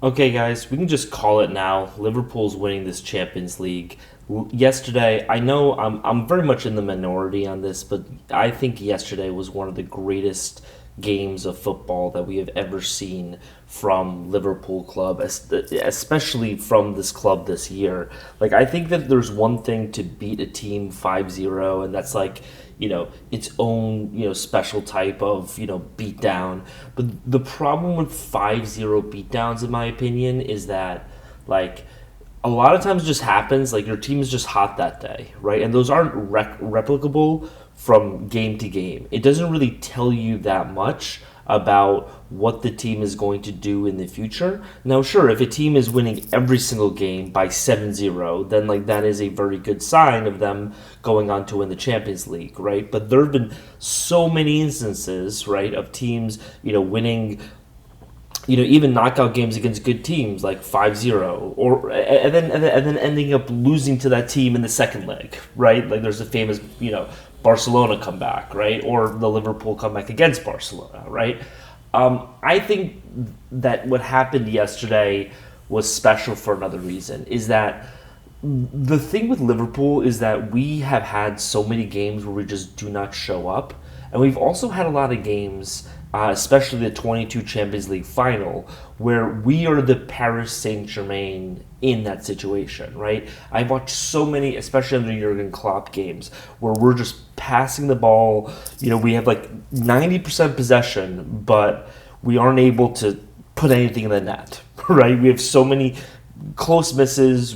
Okay, guys, we can just call it now. Liverpool's winning this Champions League. Yesterday, I know I'm very much in the minority on this, but I think yesterday was one of the greatest games of football that we have ever seen from Liverpool club, especially from this club this year. Like, I think that there's one thing to beat a team 5-0, and that's like, its own, special type of, beatdown. But the problem with 5-0 beatdowns, in my opinion, is that, like, a lot of times it just happens, like, your team is just hot that day, right? And those aren't replicable from game to game. It doesn't really tell you that much about what the team is going to do in the future. Now, sure, if a team is winning every single game by 7-0, then like that is a very good sign of them going on to win the Champions League, right? But there have been so many instances, right, of teams, winning even knockout games against good teams like 5-0 or and then ending up losing to that team in the second leg, right? Like there's a famous, Barcelona comeback, right? Or the Liverpool comeback against Barcelona, right? I think that what happened yesterday was special for another reason. Is that the thing with Liverpool is that we have had so many games where we just do not show up, and we've also had a lot of games, especially the 22 Champions League final, where we are the Paris Saint Germain in that situation, right? I've watched so many, especially under Jurgen Klopp games, where we're just passing the ball. We have like 90% possession, but we aren't able to put anything in the net, right? We have so many close misses,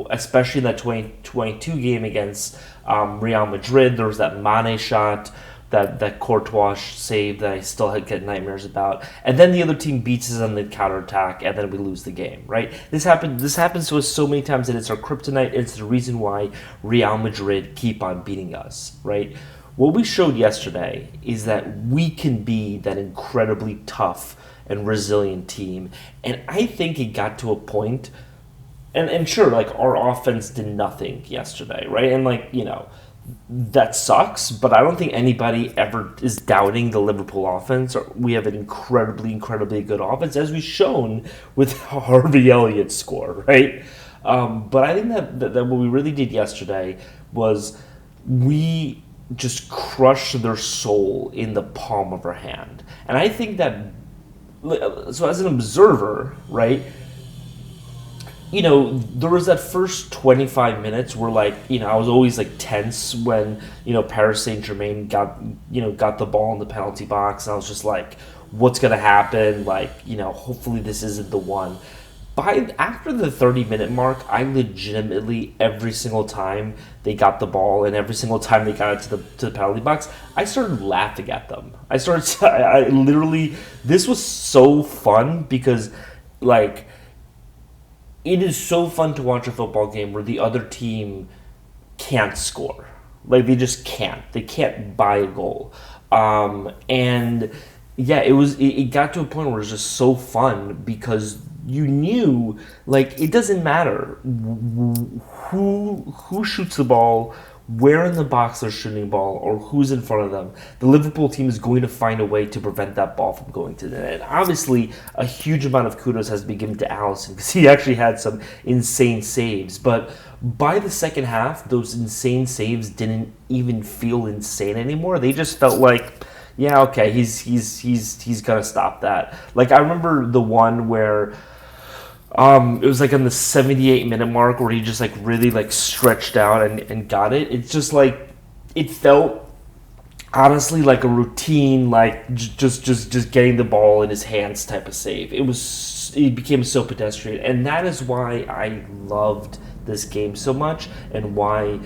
especially in that 2022 game against Real Madrid. There was that Mane shot, that Courtois save that I still get nightmares about. And then the other team beats us on the counterattack, and then we lose the game, right? This happens to us so many times that it's our kryptonite. It's the reason why Real Madrid keep on beating us, right? What we showed yesterday is that we can be that incredibly tough and resilient team. And I think it got to a point, and sure, like our offense did nothing yesterday, right? And like, that sucks, but I don't think anybody ever is doubting the Liverpool offense. We have an incredibly, incredibly good offense, as we've shown with Harvey Elliott's score, right? But I think that what we really did yesterday was we just crushed their soul in the palm of our hand. And I think that, so as an observer, right, there was that first 25 minutes where, like, I was always like tense when, Paris Saint Germain got the ball in the penalty box. And I was just like, what's going to happen? Like, hopefully this isn't the one. After the 30-minute mark, I legitimately, every single time they got the ball and every single time they got it to the penalty box, I started laughing at them. I literally, this was so fun because, like, it is so fun to watch a football game where the other team can't score. Like, they just can't. They can't buy a goal. And yeah, it got to a point where it was just so fun because you knew, like, it doesn't matter who shoots the ball, where in the box they're shooting the ball, or who's in front of them. The Liverpool team is going to find a way to prevent that ball from going to the net. And obviously, a huge amount of kudos has been given to Alisson because he actually had some insane saves. But by the second half, those insane saves didn't even feel insane anymore. They just felt like, yeah, okay, he's gonna stop that. Like, I remember the one where it was like on the 78-minute mark where he just like really like stretched out and got it. It's just like, it felt honestly like a routine, like just getting the ball in his hands type of save. It became so pedestrian, and that is why I loved this game so much and why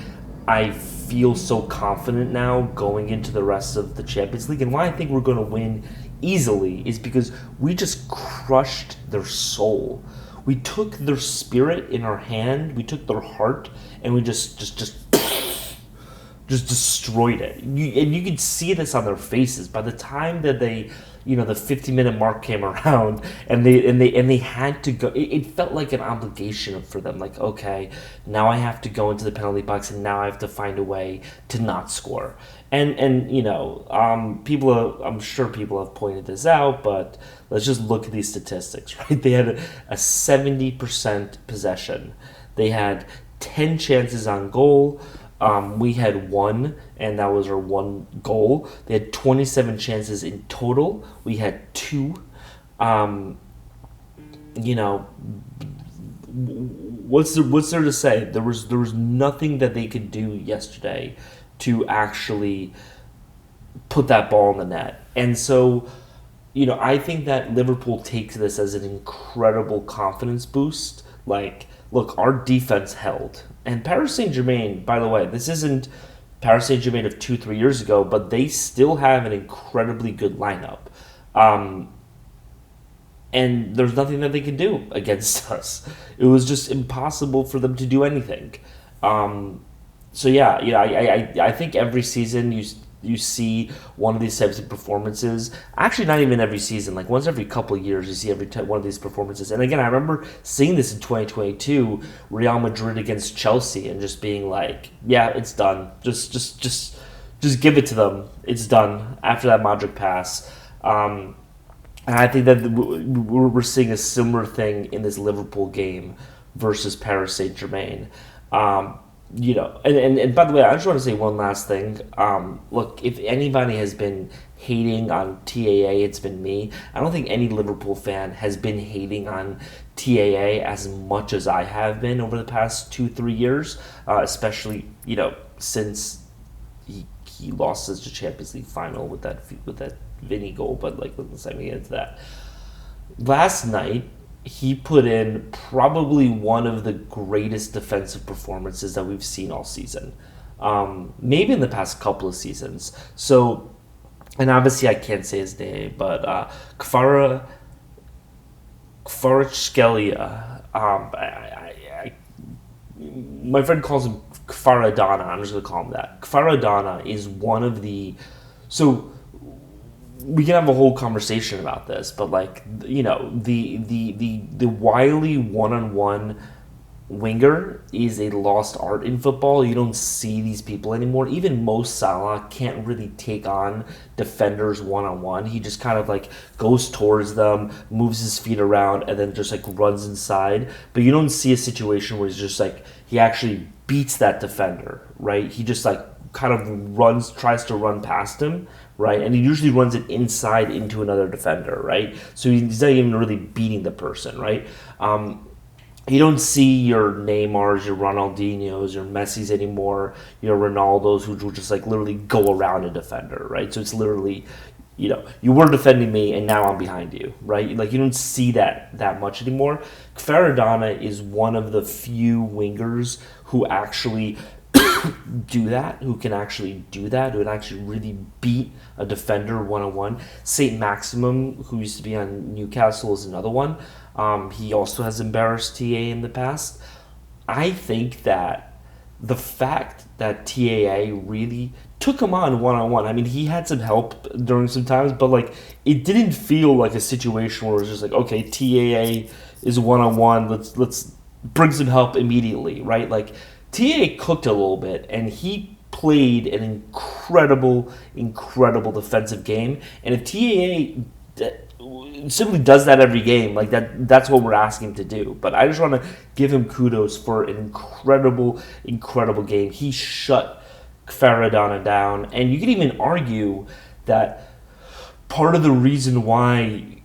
I feel so confident now going into the rest of the Champions League, and why I think we're going to win easily is because we just crushed their soul. We took their spirit in our hand, we took their heart, and we just destroyed it. And you could see this on their faces by the time that they, the 50-minute mark came around, and they had to go. It felt like an obligation for them. Like, okay, now I have to go into the penalty box, and now I have to find a way to not score. And people I'm sure people have pointed this out, but let's just look at these statistics, right? They had a 70% possession. They had 10 chances on goal. We had one, and that was our one goal. They had 27 chances in total. We had two. Um, you know, what's there to say? There was nothing that they could do yesterday to actually put that ball in the net. And so, I think that Liverpool takes this as an incredible confidence boost. Like, look, our defense held. And Paris Saint Germain, by the way, this isn't Paris Saint Germain of 2, 3 years ago, but they still have an incredibly good lineup. Um, and there's nothing that they can do against us. It was just impossible for them to do anything. Um, so yeah, I think every season you see one of these types of performances. Actually, not even every season. Like once every couple of years, you see one of these performances. And again, I remember seeing this in 2022, Real Madrid against Chelsea, and just being like, "Yeah, it's done. Just give it to them. It's done." After that Modric pass. And I think that we're seeing a similar thing in this Liverpool game versus Paris Saint Germain. Um, and by the way, I just want to say one last thing. Look, if anybody has been hating on TAA, it's been me. I don't think any Liverpool fan has been hating on TAA as much as I have been over the past 2, 3 years, especially since he lost us the Champions League final with that Vinny goal. But like, let's not get into that. Last night, he put in probably one of the greatest defensive performances that we've seen all season. Maybe in the past couple of seasons. So, and obviously I can't say his name, but Kvaratskhelia. My friend calls him Kvaradana. I'm just going to call him that. Kvaradana is one of the... So we can have a whole conversation about this, but like, the wily one-on-one winger is a lost art in football. You don't see these people anymore. Even Mo Salah can't really take on defenders one-on-one. He just kind of like goes towards them, moves his feet around, and then just like runs inside. But you don't see a situation where he's just like, he actually beats that defender, right? He just like kind of tries to run past him, right? And he usually runs it inside into another defender, right? So he's not even really beating the person, right? You don't see your Neymars, your Ronaldinhos, your Messis anymore, your Ronaldos who will just like literally go around a defender, right? So it's literally, you were defending me and now I'm behind you, right? Like you don't see that much anymore. Kvaradana is one of the few wingers who actually who can actually really beat a defender one-on-one. Saint Maximum, who used to be on Newcastle, is another one. He also has embarrassed TA in the past. I think that the fact that TAA really took him on one-on-one, I mean, he had some help during some times, but like it didn't feel like a situation where it was just like, okay, TAA is one-on-one, let's bring some help immediately, right? Like TAA cooked a little bit, and he played an incredible defensive game. And if TAA simply does that every game, like that's what we're asking him to do. But I just want to give him kudos for an incredible game. He shut Kvaradana down, and you can even argue that part of the reason why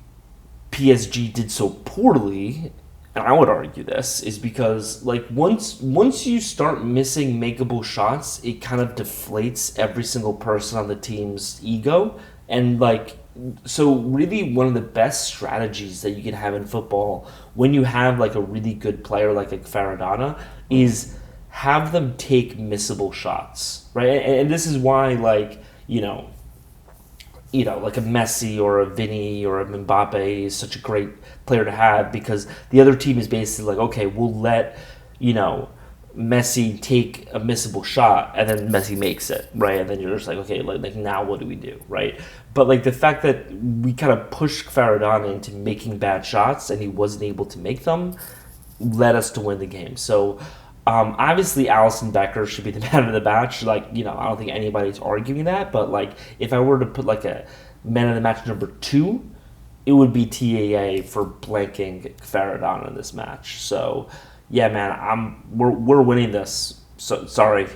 PSG did so poorly, and I would argue this, is because like once you start missing makeable shots, it kind of deflates every single person on the team's ego. And like, so really one of the best strategies that you can have in football when you have like a really good player like a Kvaradana is have them take missable shots, right? And this is why like, like a Messi or a Vinny or a Mbappe is such a great player to have, because the other team is basically like, okay, we'll let, Messi take a missable shot, and then Messi makes it, right? And then you're just like, okay, like now what do we do, right? But like the fact that we kind of pushed Kvaradana into making bad shots and he wasn't able to make them led us to win the game. So Obviously, Allison Becker should be the man of the match. Like, I don't think anybody's arguing that. But like, if I were to put like a man of the match number two, it would be TAA for blanking Faradon in this match. So, yeah, man, we're winning this. So sorry,